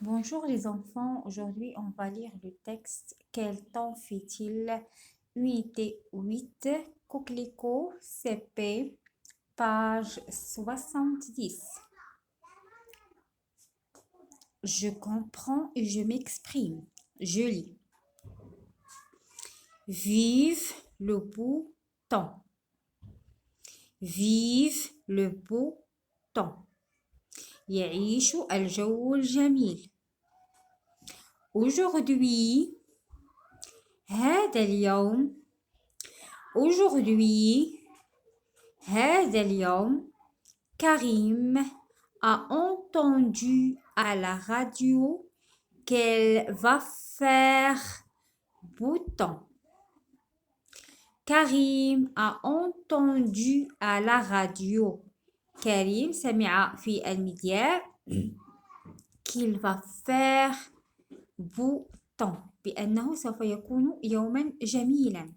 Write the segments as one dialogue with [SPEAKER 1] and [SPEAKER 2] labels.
[SPEAKER 1] Bonjour les enfants, aujourd'hui on va lire le texte Quel temps fait-il? Unité 8, Coquelicot, CP, page 70. Je comprends et je m'exprime. Je lis. Vive le beau temps. Vive le beau temps. يعيش الجو الجميل. Aujourd'hui, هذا اليوم Aujourd'hui, هذا اليوم, Karim a entendu à la radio qu'elle va faire beau temps. Karim a entendu à la radio. Karim سمع في المذياع qu'il va faire beau temps بأنه سوف يكون يوما جميلا.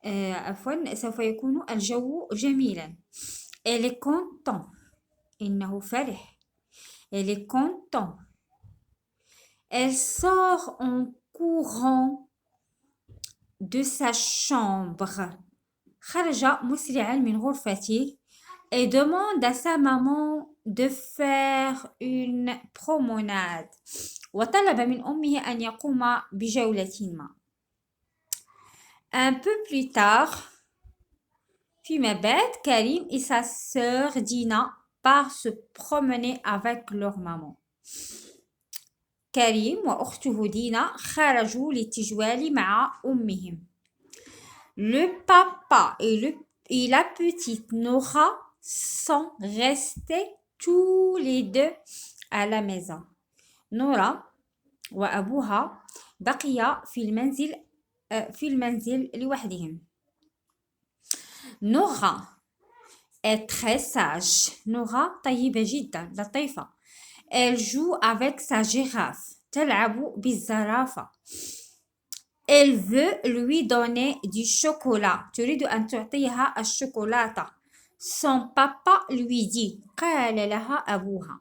[SPEAKER 1] عفوا سوف يكون الجو جميلا. Elle est content. إنه فرح. Elle est content. Elle sort en courant de sa chambre. خرج مسرعا من غرفته et demande à sa maman de faire une promenade. وطلب من أمه أن يقوم بجولة ما. Un peu plus tard, فيما بعد, Karim et sa sœur Dina partent se promener avec leur maman. كريم وأخته دينا خرجوا للتجوال مع أمهم. Le papa et la petite Nora sont restés tous les deux à la maison. نورا وأبوها بقيا في المنزل لوحدهم. Nora est très sage. Nora طيبة جدا لطيفة. Elle joue avec sa girafe. تلعب بالزرافة. Elle veut lui donner du chocolat. تريد أن تعطيها الشوكولاتة. Son papa lui dit. قال لها أبوها.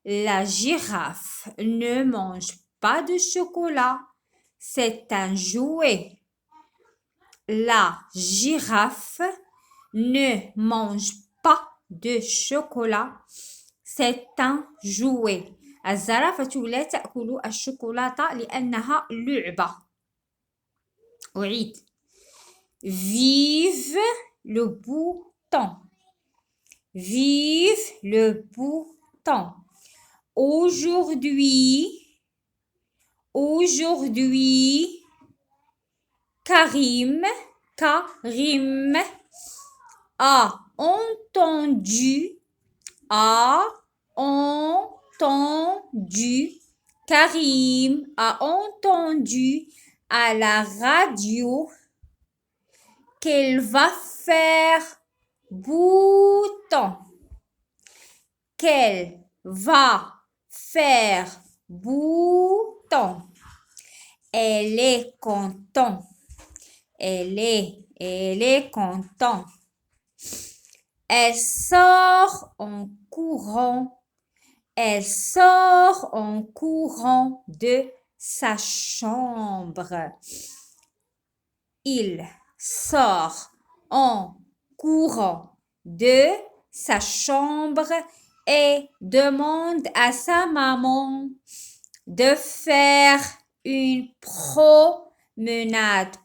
[SPEAKER 1] La girafe ne mange pas de chocolat. C'est un jouet. La girafe ne mange pas de chocolat. C'est un jouet. الزرافة لا تأكل الشوكولاتة لأنها لعبة. أعيد. Vive le beau temps. Vive le beau temps. Aujourd'hui, Karim a entendu Karim a entendu à la radio qu'elle va faire beau temps. Qu'elle va faire beau temps. Elle est contente. Elle est contente. Elle sort en courant. Elle sort en courant de sa chambre. Il sort en courant de sa chambre et demande à sa maman de faire une promenade.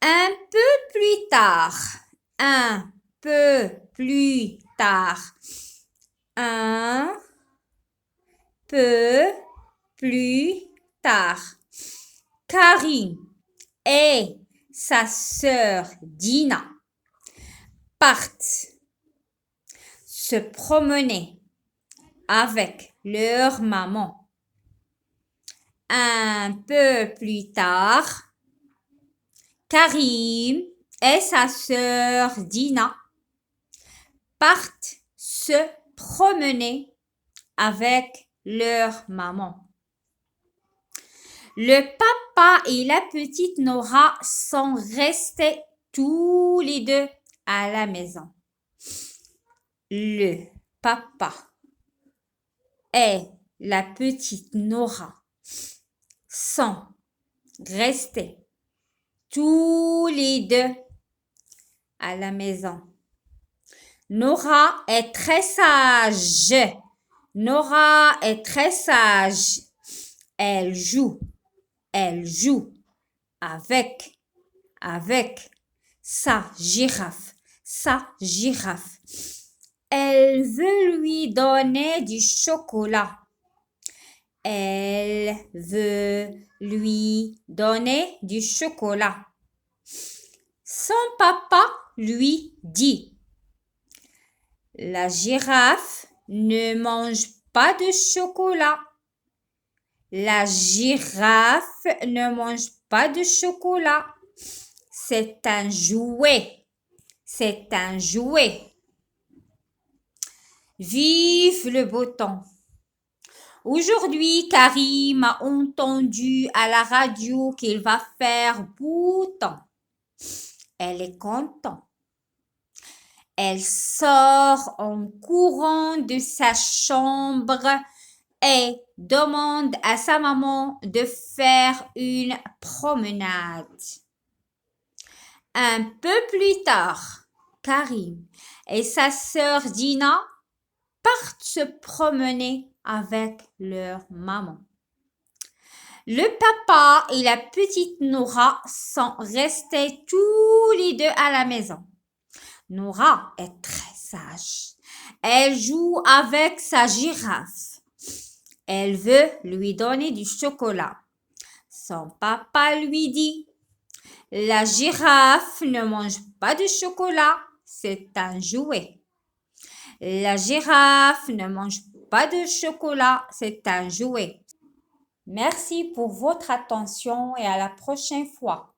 [SPEAKER 1] Un peu plus tard. Un peu plus tard. Un peu plus tard. Karim et sa sœur Dina partent se promener avec leur maman. Un peu plus tard, Karim et sa sœur Dina partent se promener avec leur maman. Le papa et la petite Nora sont restés tous les deux à la maison. Le papa et la petite Nora sont restés tous les deux à la maison. Nora est très sage. Nora est très sage. Elle joue avec sa girafe. Elle veut lui donner du chocolat. Elle veut lui donner du chocolat. Son papa lui dit, la girafe ne mange pas de chocolat. La girafe ne mange pas de chocolat. C'est un jouet. Vive le beau temps. Aujourd'hui, Karim a entendu à la radio qu'il va faire beau temps. Elle est contente. Elle sort en courant de sa chambre et demande à sa maman de faire une promenade. Un peu plus tard, Karim et sa sœur Dina partent se promener avec leur maman. Le papa et la petite Nora sont restés tous les deux à la maison. Nora est très sage. Elle joue avec sa girafe. Elle veut lui donner du chocolat. Son papa lui dit, la girafe ne mange pas de chocolat, c'est un jouet. La girafe ne mange pas de chocolat, c'est un jouet. Merci pour votre attention et à la prochaine fois.